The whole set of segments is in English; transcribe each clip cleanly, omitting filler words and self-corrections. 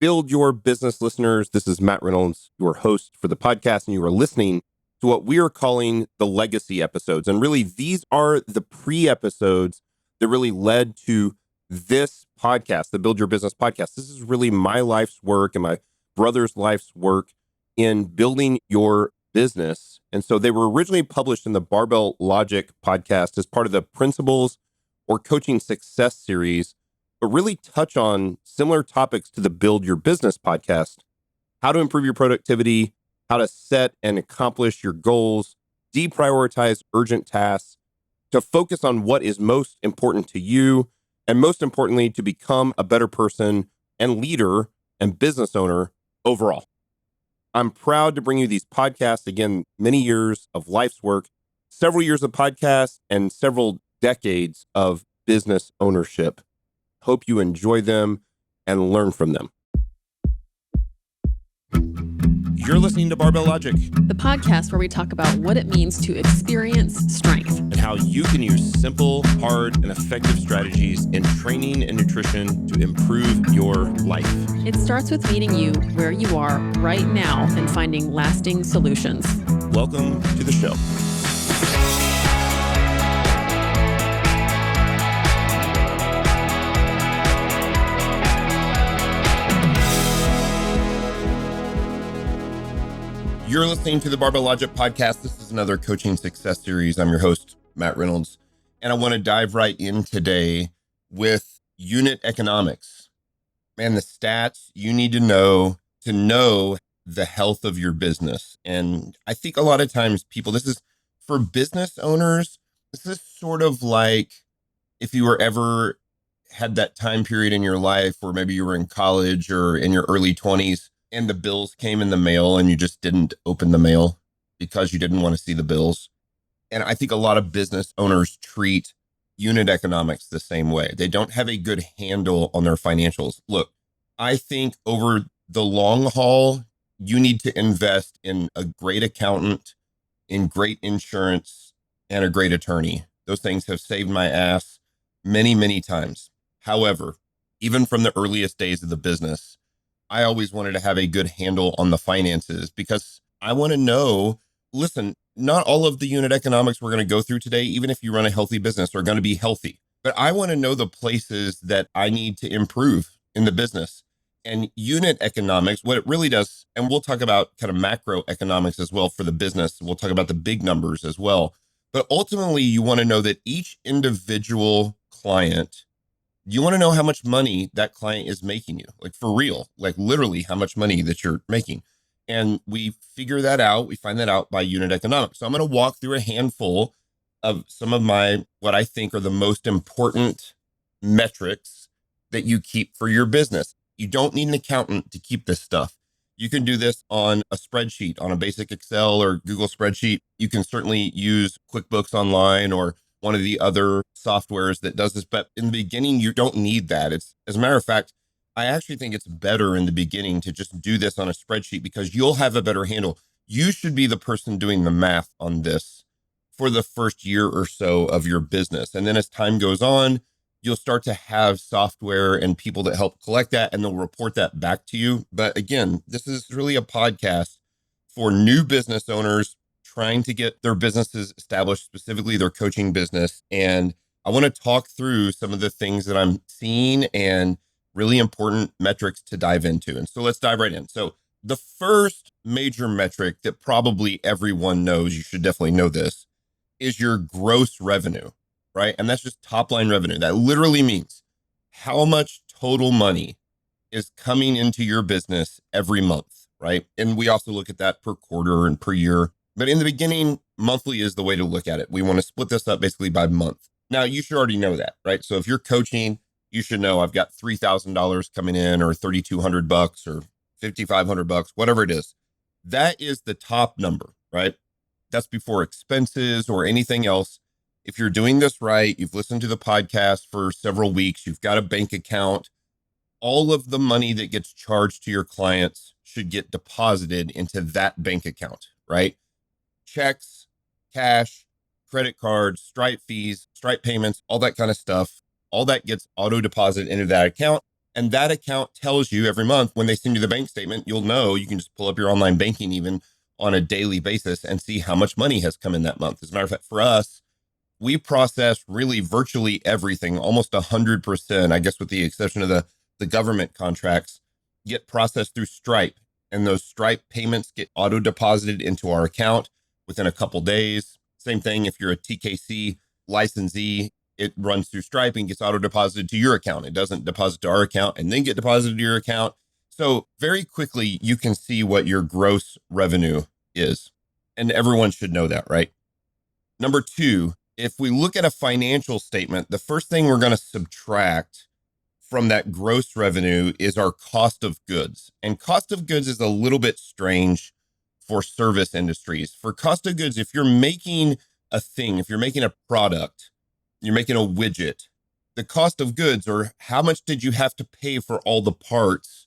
Build Your Business listeners. This is Matt Reynolds, your host for the podcast, and you are listening to what we are calling the legacy episodes. And really, these are the pre-episodes that really led to this podcast, the Build Your Business podcast. This is really my life's work and my brother's life's work in building your business. And so they were originally published in the Barbell Logic podcast as part of the Principles or Coaching Success series, but really touch on similar topics to the Build Your Business podcast: how to improve your productivity, how to set and accomplish your goals, deprioritize urgent tasks, to focus on what is most important to you, and most importantly, to become a better person and leader and business owner overall. I'm proud to bring you these podcasts. Again, many years of life's work, several years of podcasts, and several decades of business ownership. Hope you enjoy them and learn from them. You're listening to Barbell Logic, the podcast where we talk about what it means to experience strength and how you can use simple, hard, and effective strategies in training and nutrition to improve your life. It starts with meeting you where you are right now and finding lasting solutions. Welcome to the show. You're listening to the Barbell Logic Podcast. This is another coaching success series. I'm your host, Matt Reynolds, and I want to dive right in today with unit economics. Man, the stats you need to know the health of your business. And I think a lot of times this is for business owners, this is sort of like if you were ever had that time period in your life where maybe you were in college or in your early 20s, and the bills came in the mail and you just didn't open the mail because you didn't want to see the bills. And I think a lot of business owners treat unit economics the same way. They don't have a good handle on their financials. Look, I think over the long haul, you need to invest in a great accountant, in great insurance, and a great attorney. Those things have saved my ass many, many times. However, even from the earliest days of the business, I always wanted to have a good handle on the finances because I want to know, listen, not all of the unit economics we're going to go through today, even if you run a healthy business, are going to be healthy. But I want to know the places that I need to improve in the business. And unit economics, what it really does, and we'll talk about kind of macroeconomics as well for the business. We'll talk about the big numbers as well. But ultimately, you want to know that each individual client, you want to know how much money that client is making you, like for real, like literally how much money that you're making. And we find that out by unit economics. So I'm going to walk through a handful of some of what I think are the most important metrics that you keep for your business. You don't need an accountant to keep this stuff. You can do this on a spreadsheet, on a basic Excel or Google spreadsheet. You can certainly use QuickBooks Online or one of the other softwares that does this. But in the beginning, you don't need that. As a matter of fact, I actually think it's better in the beginning to just do this on a spreadsheet because you'll have a better handle. You should be the person doing the math on this for the first year or so of your business. And then as time goes on, you'll start to have software and people that help collect that, and they'll report that back to you. But again, this is really a podcast for new business owners trying to get their businesses established, specifically their coaching business. And I want to talk through some of the things that I'm seeing and really important metrics to dive into. And so let's dive right in. So the first major metric that probably everyone knows, you should definitely know this, is your gross revenue, right? And that's just top line revenue. That literally means how much total money is coming into your business every month, right? And we also look at that per quarter and per year. But in the beginning, monthly is the way to look at it. We want to split this up basically by month. Now, you should already know that, right? So if you're coaching, you should know I've got $3,000 coming in, or $3,200 or $5,500, whatever it is. That is the top number, right? That's before expenses or anything else. If you're doing this right, you've listened to the podcast for several weeks, you've got a bank account, all of the money that gets charged to your clients should get deposited into that bank account, right? Checks, cash, credit cards, Stripe fees, Stripe payments, all that kind of stuff, all that gets auto deposited into that account. And that account tells you every month when they send you the bank statement, you'll know, you can just pull up your online banking even on a daily basis and see how much money has come in that month. As a matter of fact, for us, we process really virtually everything, almost 100%, I guess with the exception of the government contracts, get processed through Stripe. And those Stripe payments get auto deposited into our account within a couple days. Same thing if you're a TKC licensee, it runs through Stripe and gets auto deposited to your account. It doesn't deposit to our account and then get deposited to your account. So very quickly, you can see what your gross revenue is. And everyone should know that, right? Number two, if we look at a financial statement, the first thing we're going to subtract from that gross revenue is our cost of goods. And cost of goods is a little bit strange for service industries. For cost of goods, if you're making a thing, if you're making a product, you're making a widget, the cost of goods, or how much did you have to pay for all the parts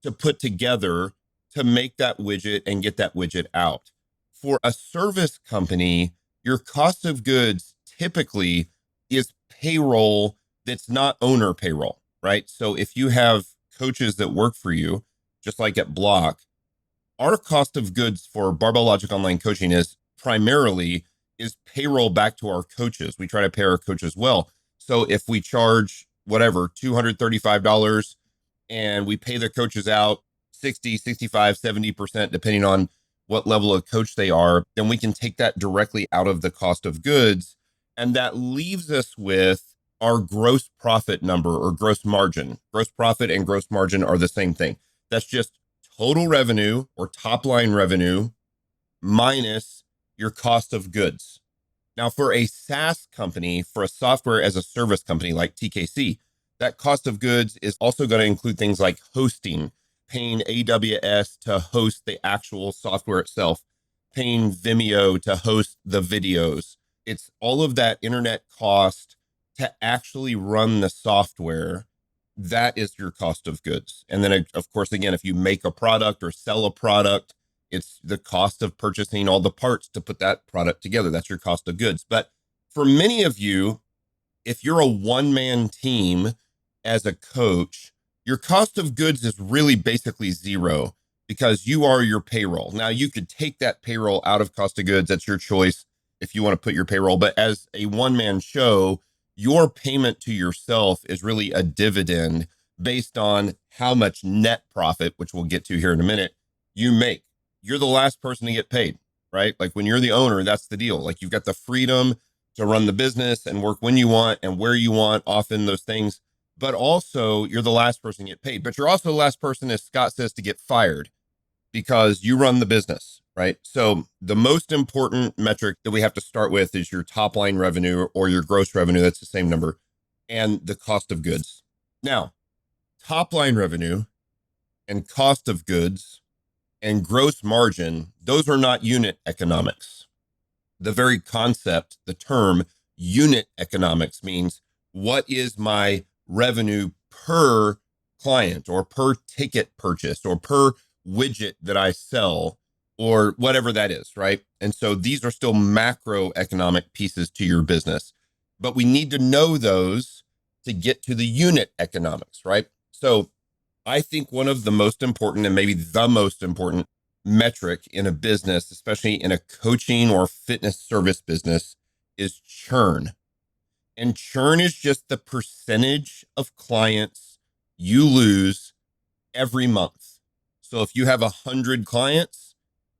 to put together to make that widget and get that widget out. For a service company, your cost of goods typically is payroll that's not owner payroll, right? So if you have coaches that work for you, just like at Block, our cost of goods for Barbell Logic Online Coaching is primarily is payroll back to our coaches. We try to pay our coaches well. So if we charge whatever, $235 and we pay the coaches out 60, 65, 70%, depending on what level of coach they are, then we can take that directly out of the cost of goods. And that leaves us with our gross profit number or gross margin. Gross profit and gross margin are the same thing. That's just total revenue or top line revenue minus your cost of goods. Now, for a SaaS company, for a software as a service company like TKC, that cost of goods is also going to include things like hosting, paying AWS to host the actual software itself, paying Vimeo to host the videos. It's all of that internet cost to actually run the software. That is your cost of goods. And then, of course, again, if you make a product or sell a product, it's the cost of purchasing all the parts to put that product together. That's your cost of goods. But for many of you, if you're a one-man team as a coach, your cost of goods is really basically zero because you are your payroll. Now, you could take that payroll out of cost of goods. That's your choice if you want to put your payroll. But as a one-man show, your payment to yourself is really a dividend based on how much net profit, which we'll get to here in a minute, you make. You're the last person to get paid, right? Like when you're the owner, that's the deal. Like you've got the freedom to run the business and work when you want and where you want, often those things. But also you're the last person to get paid. But you're also the last person, as Scott says, to get fired because you run the business, right? So the most important metric that we have to start with is your top line revenue or your gross revenue. That's the same number, and the cost of goods. Now, top line revenue and cost of goods and gross margin, those are not unit economics. The very concept, the term unit economics means what is my revenue per client or per ticket purchase or per widget that I sell or whatever that is, right? And so these are still macroeconomic pieces to your business, but we need to know those to get to the unit economics, right? So I think one of the most important and maybe the most important metric in a business, especially in a coaching or fitness service business, is churn. And churn is just the percentage of clients you lose every month. So if you have 100 clients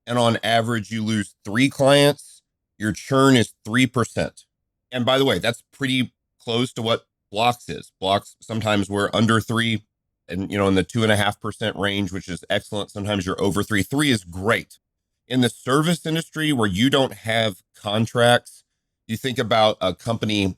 and on average you lose 3 clients, your churn is 3%. And by the way, that's pretty close to what Blocks is. Blocks, sometimes we're under 3 and, in the 2.5% range, which is excellent. Sometimes you're over 3. 3 is great. In the service industry where you don't have contracts, you think about a company,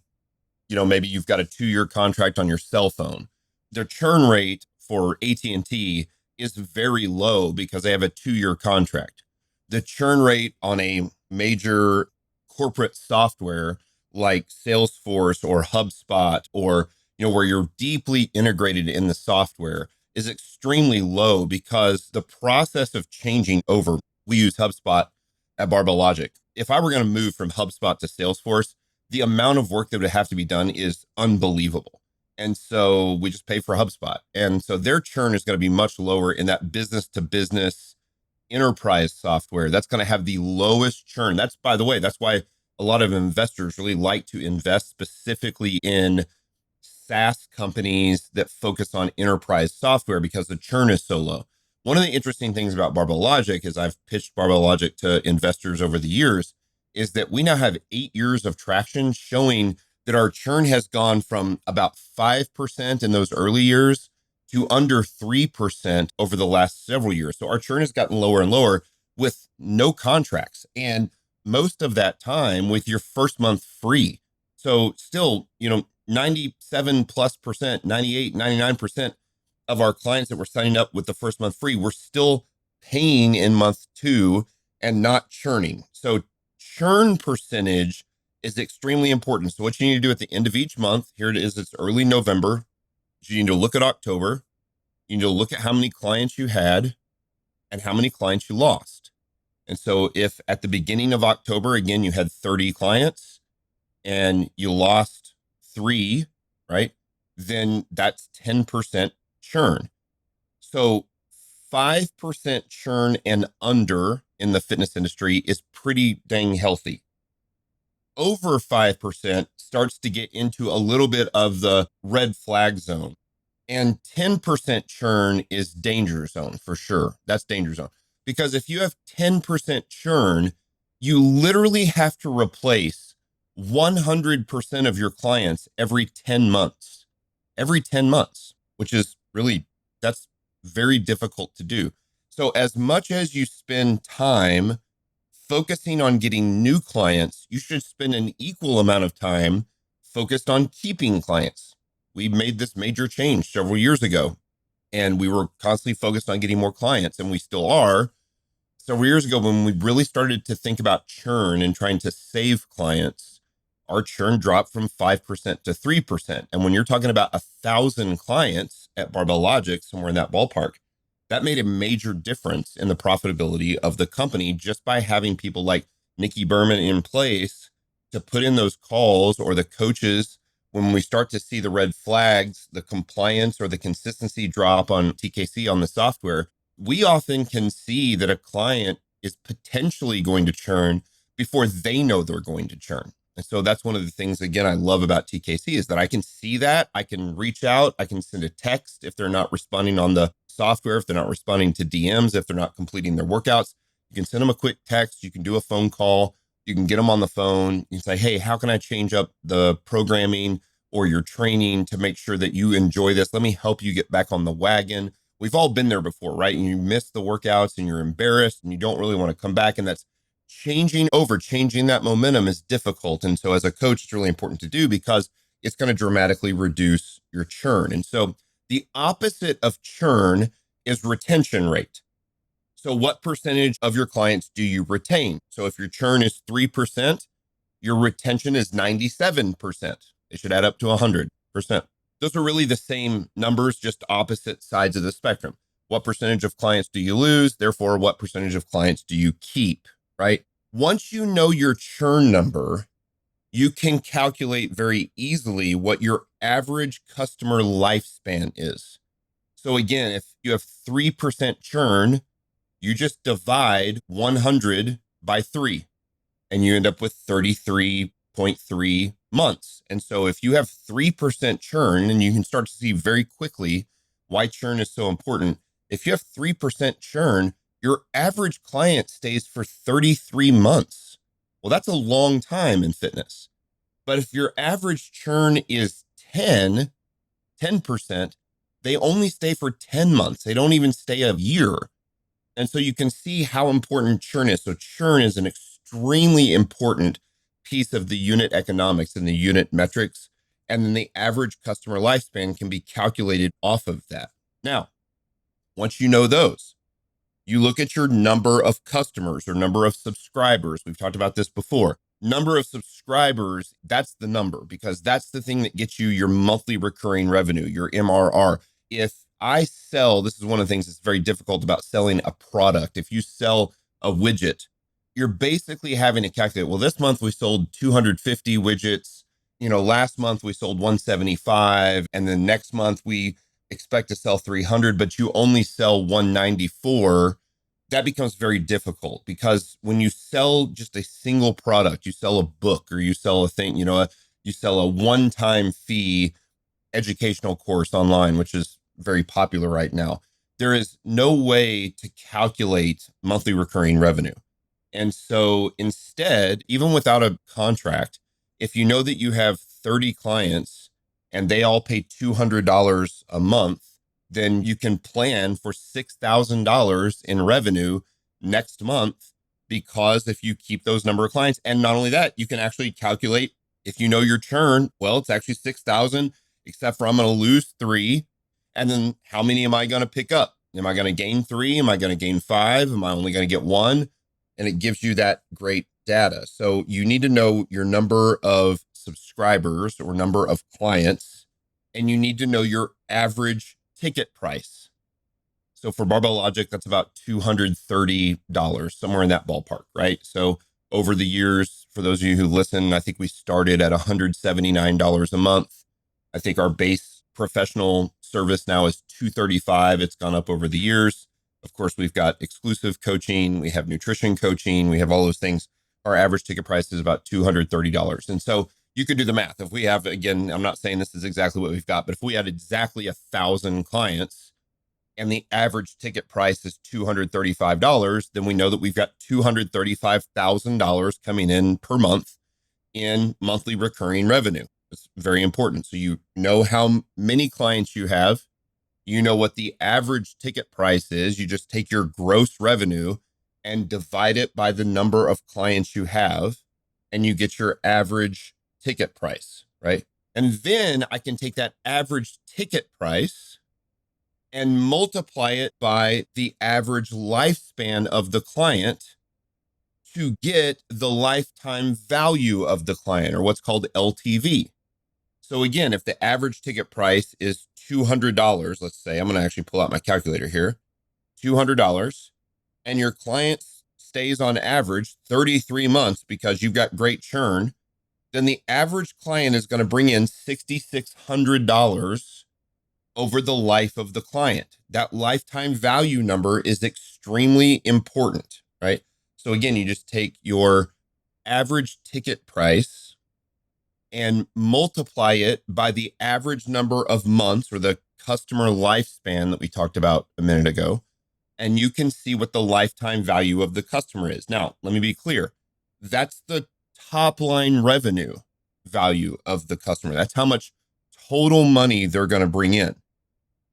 maybe you've got a 2-year contract on your cell phone. Their churn rate for AT&T is very low because they have a 2-year contract. The churn rate on a major corporate software like Salesforce or HubSpot or, where you're deeply integrated in the software is extremely low because the process of changing over, we use HubSpot at Barbell Logic. If I were going to move from HubSpot to Salesforce, the amount of work that would have to be done is unbelievable. And so we just pay for HubSpot. And so their churn is going to be much lower in that business to business enterprise software. That's going to have the lowest churn. That's, by the way, that's why a lot of investors really like to invest specifically in SaaS companies that focus on enterprise software because the churn is so low. One of the interesting things about Barbell Logic is I've pitched Barbell Logic to investors over the years is that we now have 8 years of traction showing that our churn has gone from about 5% in those early years to under 3% over the last several years. So our churn has gotten lower and lower with no contracts. And most of that time with your first month free. So still, 97 plus percent, 98, 99% of our clients that were signing up with the first month free, we're still paying in month 2 and not churning. So churn percentage is extremely important. So what you need to do at the end of each month, here it is, it's early November. You need to look at October. You need to look at how many clients you had and how many clients you lost. And so if at the beginning of October, again, you had 30 clients and you lost 3, right? Then that's 10% churn. So 5% churn and under in the fitness industry is pretty dang healthy. Over 5% starts to get into a little bit of the red flag zone. And 10% churn is danger zone for sure. That's danger zone. Because if you have 10% churn, you literally have to replace 100% of your clients every 10 months. Every 10 months, which is really, that's very difficult to do. So as much as you spend time focusing on getting new clients, you should spend an equal amount of time focused on keeping clients. We made this major change several years ago, and we were constantly focused on getting more clients, and we still are. Several years ago, when we really started to think about churn and trying to save clients, our churn dropped from 5% to 3%. And when you're talking about 1,000 clients at Barbell Logic, somewhere in that ballpark, that made a major difference in the profitability of the company just by having people like Nikki Berman in place to put in those calls, or the coaches. When we start to see the red flags, the compliance or the consistency drop on TKC on the software, we often can see that a client is potentially going to churn before they know they're going to churn. And so that's one of the things, again, I love about TKC is that I can see that. I can reach out. I can send a text if they're not responding on the software, if they're not responding to DMs, if they're not completing their workouts. You can send them a quick text. You can do a phone call. You can get them on the phone. You can say, hey, how can I change up the programming or your training to make sure that you enjoy this? Let me help you get back on the wagon. We've all been there before, right? And you miss the workouts and you're embarrassed and you don't really want to come back. And that's changing that momentum is difficult. And so as a coach, it's really important to do because it's going to dramatically reduce your churn. And so the opposite of churn is retention rate. So what percentage of your clients do you retain? So if your churn is 3%, your retention is 97%. It should add up to 100%. Those are really the same numbers, just opposite sides of the spectrum. What percentage of clients do you lose? Therefore, what percentage of clients do you keep, right? Once you know your churn number, you can calculate very easily what your average customer lifespan is. So again, if you have 3% churn, you just divide 100 by 3 and you end up with 33.3 months. And so if you have 3% churn, and you can start to see very quickly why churn is so important. If you have 3% churn, your average client stays for 33 months. Well, that's a long time in fitness. But if your average churn is 10%, they only stay for 10 months. They don't even stay a year. And so you can see how important churn is. So churn is an extremely important piece of the unit economics and the unit metrics. And then the average customer lifespan can be calculated off of that. Now, once you know those, you look at your number of customers or number of subscribers. We've talked about this before. Number of subscribers, that's the number, because that's the thing that gets you your monthly recurring revenue, your MRR. If I sell, this is one of the things that's very difficult about selling a product. If you sell a widget, you're basically having to calculate, well, this month we sold 250 widgets last month we sold 175 and then next month we expect to sell 300, but you only sell 194, that becomes very difficult because when you sell just a single product, you sell a book or you sell a thing, you sell a one-time fee educational course online, which is very popular right now. There is no way to calculate monthly recurring revenue. And so instead, even without a contract, if you know that you have 30 clients and they all pay $200 a month, then you can plan for $6,000 in revenue next month, because if you keep those number of clients, and not only that, you can actually calculate if you know your churn, well, it's actually 6,000, except for I'm going to lose 3. And then how many am I going to pick up? Am I going to gain 3? Am I going to gain 5? Am I only going to get 1? And it gives you that great data. So you need to know your number of subscribers or number of clients, and you need to know your average ticket price. So for Barbell Logic, that's about $230, somewhere in that ballpark, right? So over the years, for those of you who listen, I think we started at $179 a month. I think our base professional service now is $235. It's gone up over the years. Of course, we've got exclusive coaching, we have nutrition coaching, we have all those things. Our average ticket price is about $230. And so you could do the math. If we have, again, I'm not saying this is exactly what we've got, but if we had exactly 1,000 clients and the average ticket price is $235, then we know that we've got $235,000 coming in per month in monthly recurring revenue. It's very important. So you know how many clients you have. You know what the average ticket price is. You just take your gross revenue and divide it by the number of clients you have, and you get your average ticket price, right? And then I can take that average ticket price and multiply it by the average lifespan of the client to get the lifetime value of the client, or what's called LTV. So again, if the average ticket price is $200, let's say, I'm going to actually pull out my calculator here, $200, and your client stays on average 33 months because you've got great churn, then the average client is going to bring in $6,600 over the life of the client. That lifetime value number is extremely important, right? So again, you just take your average ticket price and multiply it by the average number of months, or the customer lifespan that we talked about a minute ago, and you can see what the lifetime value of the customer is. Now, let me be clear. That's the top line revenue value of the customer. That's how much total money they're going to bring in.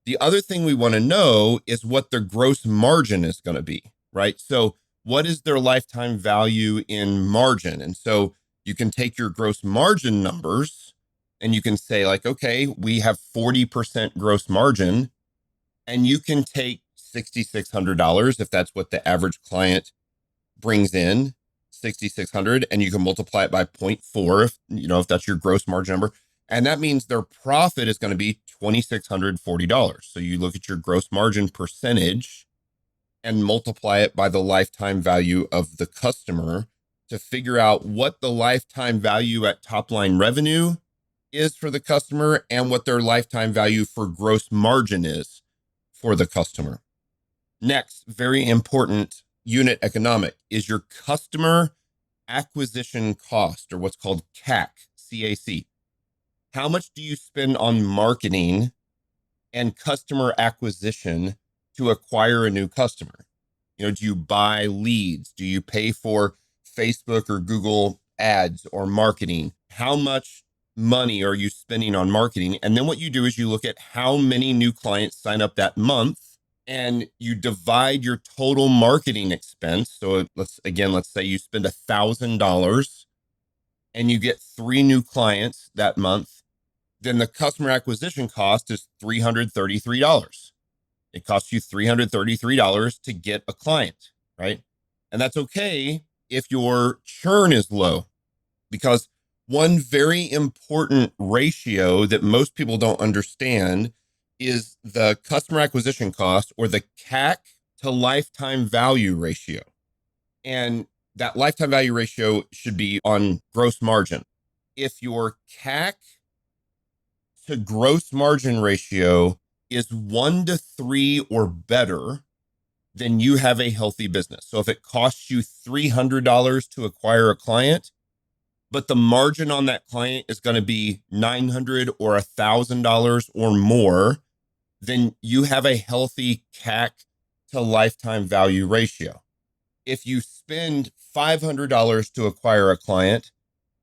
The other thing we want to know is what their gross margin is going to be, right? So what is their lifetime value in margin? And so you can take your gross margin numbers and you can say like, okay, we have 40% gross margin, and you can take $6,600 if that's what the average client brings in, 6,600, and you can multiply it by 0.4 if that's your gross margin number. And that means their profit is going to be $2,640. So you look at your gross margin percentage and multiply it by the lifetime value of the customer to figure out what the lifetime value at top line revenue is for the customer and what their lifetime value for gross margin is for the customer. Next, very important unit economic is your customer acquisition cost, or what's called CAC, C-A-C. How much do you spend on marketing and customer acquisition to acquire a new customer? Do you buy leads? Do you pay for Facebook or Google ads or marketing? How much money are you spending on marketing? And then what you do is you look at how many new clients sign up that month, and you divide your total marketing expense. So let's say you spend $1,000 and you get 3 new clients that month. Then the customer acquisition cost is $333. It costs you $333 to get a client, right? And that's okay if your churn is low, because one very important ratio that most people don't understand is the customer acquisition cost, or the CAC to lifetime value ratio. And that lifetime value ratio should be on gross margin. If your CAC to gross margin ratio is 1 to 3 or better, then you have a healthy business. So if it costs you $300 to acquire a client, but the margin on that client is going to be $900 or $1,000 or more, then you have a healthy CAC to lifetime value ratio. If you spend $500 to acquire a client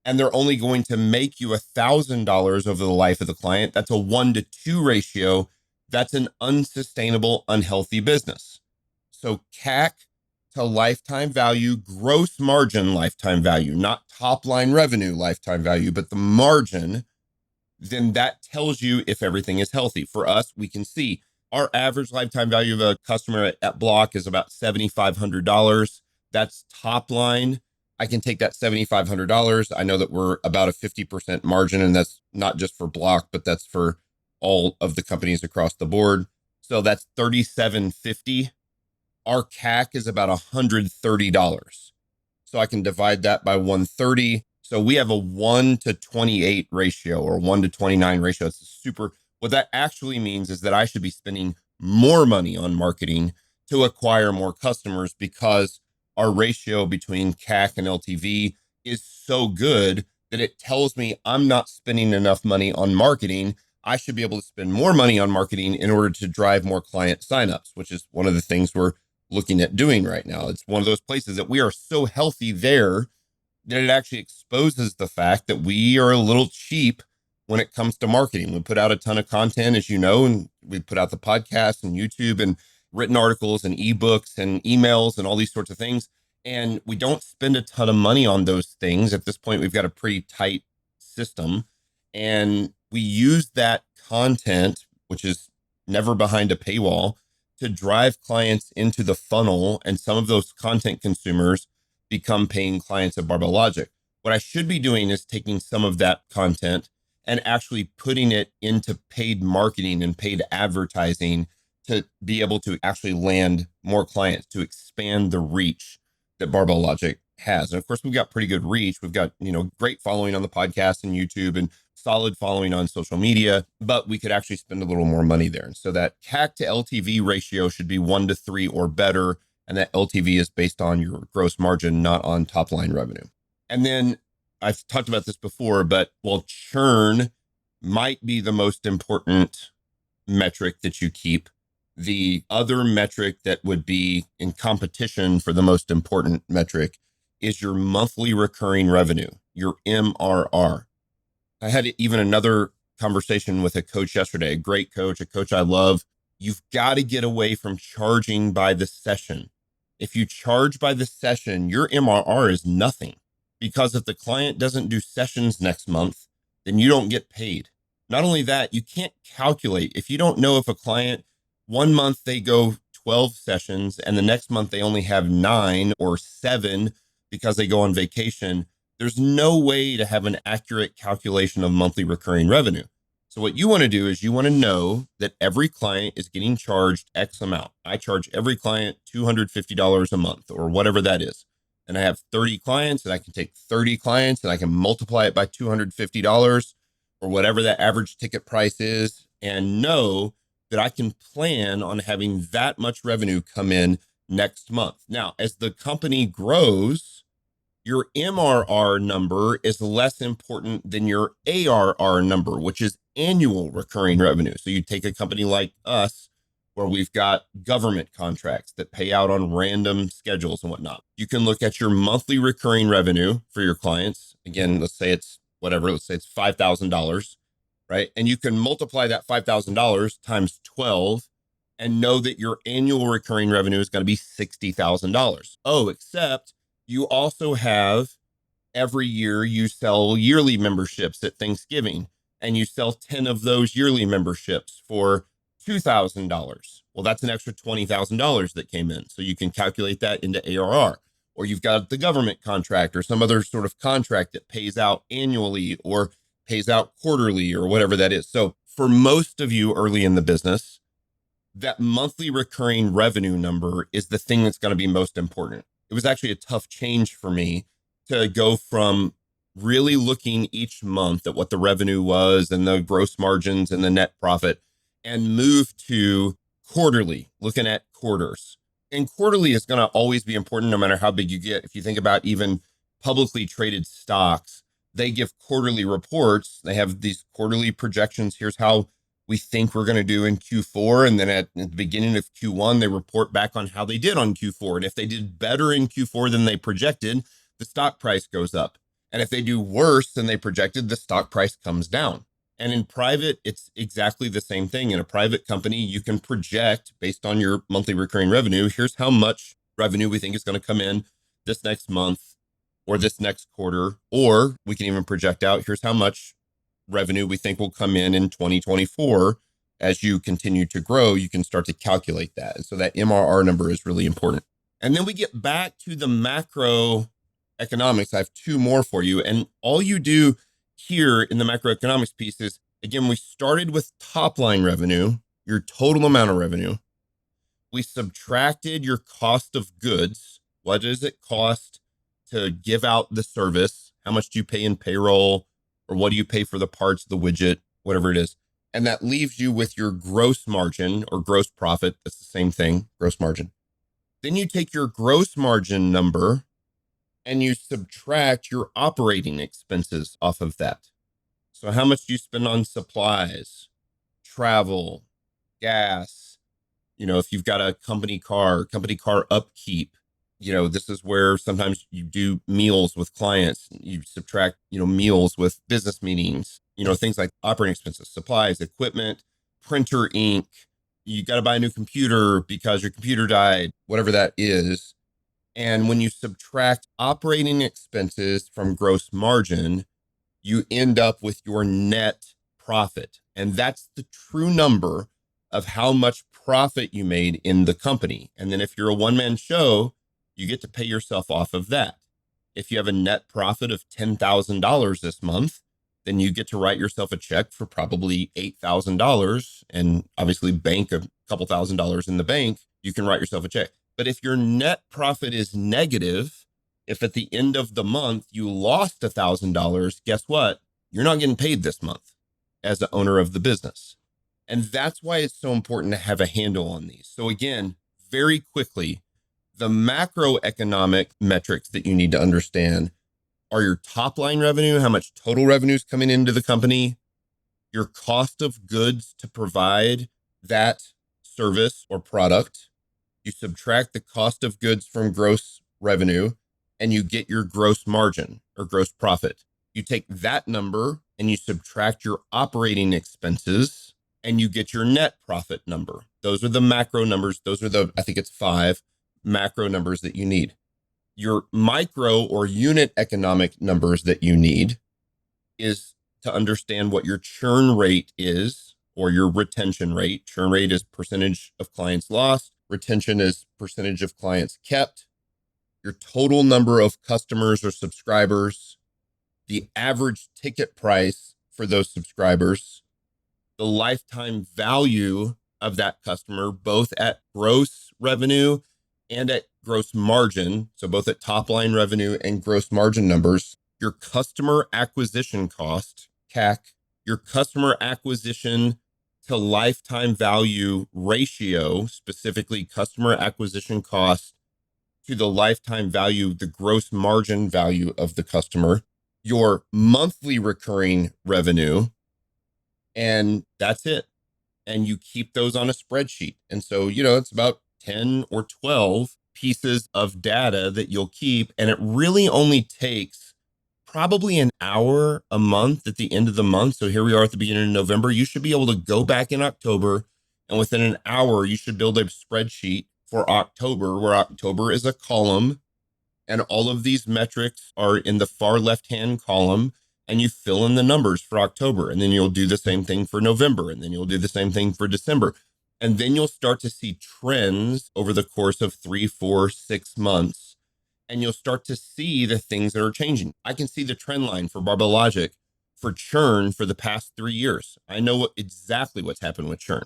and they're only going to make you $1,000 over the life of the client, that's a 1 to 2 ratio. That's an unsustainable, unhealthy business. So CAC to lifetime value, gross margin lifetime value, not top line revenue lifetime value, but the margin, then that tells you if everything is healthy. For us, we can see our average lifetime value of a customer at Block is about $7,500. That's top line. I can take that $7,500. I know that we're about a 50% margin, and that's not just for Block, but that's for all of the companies across the board. So that's $3,750. Our CAC is about $130. So I can divide that by 130. So we have a 1 to 28 ratio or 1 to 29 ratio. It's super. What that actually means is that I should be spending more money on marketing to acquire more customers, because our ratio between CAC and LTV is so good that it tells me I'm not spending enough money on marketing. I should be able to spend more money on marketing in order to drive more client signups, which is one of the things we're looking at doing right now. It's one of those places that we are so healthy there that it actually exposes the fact that we are a little cheap when it comes to marketing. We put out a ton of content, as you know, and we put out the podcast and YouTube and written articles and ebooks and emails and all these sorts of things. And we don't spend a ton of money on those things. At this point, we've got a pretty tight system, and we use that content, which is never behind a paywall, to drive clients into the funnel. And some of those content consumers become paying clients at Barbell Logic. What I should be doing is taking some of that content and actually putting it into paid marketing and paid advertising to be able to actually land more clients, to expand the reach that Barbell Logic has. And of course, we've got pretty good reach. We've got, great following on the podcast and YouTube and solid following on social media, but we could actually spend a little more money there. And so that CAC to LTV ratio should be 1 to 3 or better. And that LTV is based on your gross margin, not on top line revenue. And then I've talked about this before, but churn might be the most important metric that you keep. The other metric that would be in competition for the most important metric is your monthly recurring revenue, your MRR. I had even another conversation with a coach yesterday, a great coach, a coach I love. You've got to get away from charging by the session. If you charge by the session, your MRR is nothing, because if the client doesn't do sessions next month, then you don't get paid. Not only that, you can't calculate. If you don't know if a client, 1 month they go 12 sessions and the next month they only have 9 or 7 because they go on vacation, there's no way to have an accurate calculation of monthly recurring revenue. So what you want to do is you want to know that every client is getting charged X amount. I charge every client $250 a month or whatever that is. And I have 30 clients, and I can take 30 clients and I can multiply it by $250 or whatever that average ticket price is, and know that I can plan on having that much revenue come in next month. Now, as the company grows, your MRR number is less important than your ARR number, which is annual recurring revenue. So you take a company like us, where we've got government contracts that pay out on random schedules and whatnot. You can look at your monthly recurring revenue for your clients. Again, let's say it's $5,000, right? And you can multiply that $5,000 times 12 and know that your annual recurring revenue is going to be $60,000. Oh, except you also have, every year you sell yearly memberships at Thanksgiving, and you sell 10 of those yearly memberships for $2,000. Well, that's an extra $20,000 that came in. So you can calculate that into ARR. Or you've got the government contract or some other sort of contract that pays out annually or pays out quarterly or whatever that is. So for most of you early in the business, that monthly recurring revenue number is the thing that's going to be most important. It was actually a tough change for me to go from really looking each month at what the revenue was and the gross margins and the net profit, and move to quarterly, looking at quarters. And quarterly is going to always be important no matter how big you get. If you think about even publicly traded stocks, they give quarterly reports. They have these quarterly projections. Here's how we think we're going to do in Q4. And then at the beginning of Q1, they report back on how they did on Q4. And if they did better in Q4 than they projected, the stock price goes up. And if they do worse than they projected, the stock price comes down. And in private, it's exactly the same thing. In a private company, you can project based on your monthly recurring revenue. Here's how much revenue we think is going to come in this next month or this next quarter. Or we can even project out, here's how much revenue we think will come in 2024. As you continue to grow, you can start to calculate that. And so that MRR number is really important. And then we get back to the macro economics. I have two more for you. And all you do here in the macroeconomics piece is, again, we started with top line revenue, your total amount of revenue. We subtracted your cost of goods. What does it cost to give out the service? How much do you pay in payroll? Or what do you pay for the parts, the widget, whatever it is? And that leaves you with your gross margin or gross profit. That's the same thing, gross margin. Then you take your gross margin number and you subtract your operating expenses off of that. So how much do you spend on supplies, travel, gas? If you've got a company car upkeep, this is where sometimes you do meals with clients. You subtract, meals with business meetings, things like operating expenses, supplies, equipment, printer ink. You got to buy a new computer because your computer died, whatever that is. And when you subtract operating expenses from gross margin, you end up with your net profit. And that's the true number of how much profit you made in the company. And then if you're a one-man show, you get to pay yourself off of that. If you have a net profit of $10,000 this month, then you get to write yourself a check for probably $8,000 and obviously bank a couple $1,000s in the bank. You can write yourself a check. But if your net profit is negative, if at the end of the month you lost $1,000, guess what? You're not getting paid this month as the owner of the business. And that's why it's so important to have a handle on these. So again, very quickly, the macroeconomic metrics that you need to understand are your top line revenue, how much total revenue is coming into the company, your cost of goods to provide that service or product. You subtract the cost of goods from gross revenue and you get your gross margin or gross profit. You take that number and you subtract your operating expenses and you get your net profit number. Those are the macro numbers. Those are I think it's 5 macro numbers that you need. Your micro or unit economic numbers that you need is to understand what your churn rate is or your retention rate. Churn rate is percentage of clients lost. Retention is percentage of clients kept. Your total number of customers or subscribers, the average ticket price for those subscribers, the lifetime value of that customer, both at gross revenue and at gross margin. So both at top line revenue and gross margin numbers, your customer acquisition cost, CAC, your customer acquisition to lifetime value ratio, specifically customer acquisition cost to the lifetime value, the gross margin value of the customer, your monthly recurring revenue, and that's it. And you keep those on a spreadsheet. And so, it's about 10 or 12 pieces of data that you'll keep. And it really only takes probably an hour a month at the end of the month. So here we are at the beginning of November. You should be able to go back in October, and within an hour, you should build a spreadsheet for October, where October is a column and all of these metrics are in the far left-hand column, and you fill in the numbers for October. And then you'll do the same thing for November, and then you'll do the same thing for December. And then you'll start to see trends over the course of 3, 4, 6 months. And you'll start to see the things that are changing. I can see the trend line for Barbell Logic for churn for the past 3 years. I know exactly what's happened with churn.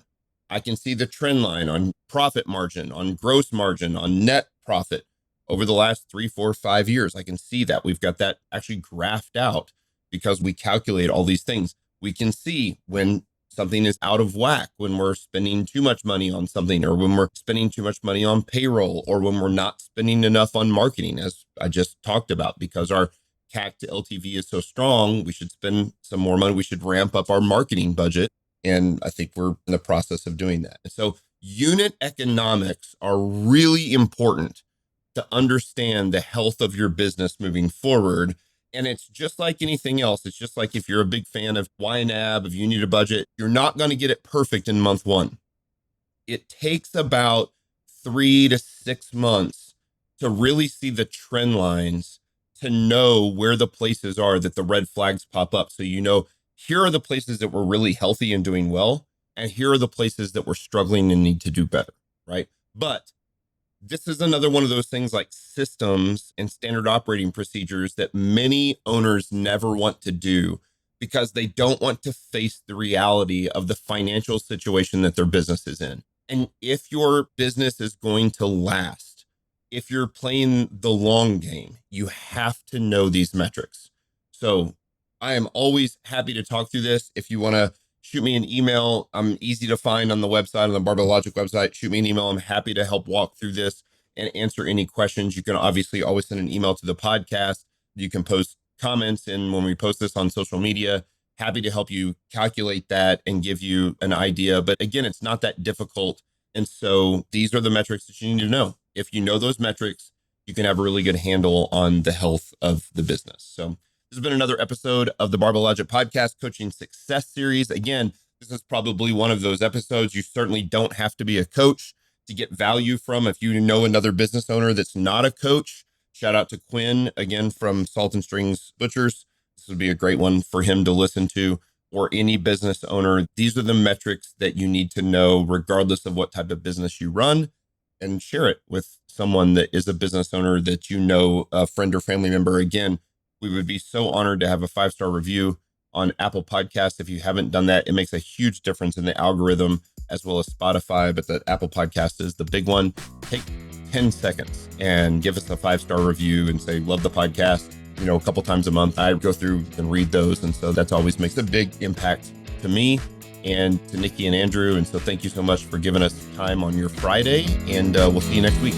I can see the trend line on profit margin, on gross margin, on net profit over the last 3, 4, 5 years. I can see that we've got that actually graphed out because we calculate all these things. We can see when something is out of whack, when we're spending too much money on something, or when we're spending too much money on payroll, or when we're not spending enough on marketing, as I just talked about. Because our CAC to LTV is so strong, we should spend some more money. We should ramp up our marketing budget. And I think we're in the process of doing that. And so unit economics are really important to understand the health of your business moving forward. And it's just like anything else. It's just like if you're a big fan of YNAB, if you need a budget, you're not going to get it perfect in month one. It takes about 3 to 6 months to really see the trend lines, to know where the places are that the red flags pop up. So you know, here are the places that we're really healthy and doing well, and here are the places that we're struggling and need to do better, right? But this is another one of those things like systems and standard operating procedures that many owners never want to do because they don't want to face the reality of the financial situation that their business is in. And if your business is going to last, if you're playing the long game, you have to know these metrics. So I am always happy to talk through this. If you want to shoot me an email, I'm easy to find on the website, on the Barbell Logic website. Shoot me an email. I'm happy to help walk through this and answer any questions. You can obviously always send an email to the podcast. You can post comments, and when we post this on social media, happy to help you calculate that and give you an idea. But again, it's not that difficult. And so these are the metrics that you need to know. If you know those metrics, you can have a really good handle on the health of the business. So this has been another episode of the Barbell Logic Podcast Coaching Success Series. Again, this is probably one of those episodes you certainly don't have to be a coach to get value from. If you know another business owner that's not a coach, shout out to Quinn, again, from Salt and Strings Butchers. This would be a great one for him to listen to, or any business owner. These are the metrics that you need to know regardless of what type of business you run, and share it with someone that is a business owner that you know, a friend or family member. Again, we would be so honored to have a 5-star review on Apple Podcasts. If you haven't done that, it makes a huge difference in the algorithm, as well as Spotify, but the Apple Podcast is the big one. Take 10 seconds and give us a 5-star review and say, love the podcast. You know, a couple times a month, I go through and read those. And so that's always makes a big impact to me and to Nikki and Andrew. And so thank you so much for giving us time on your Friday, and we'll see you next week.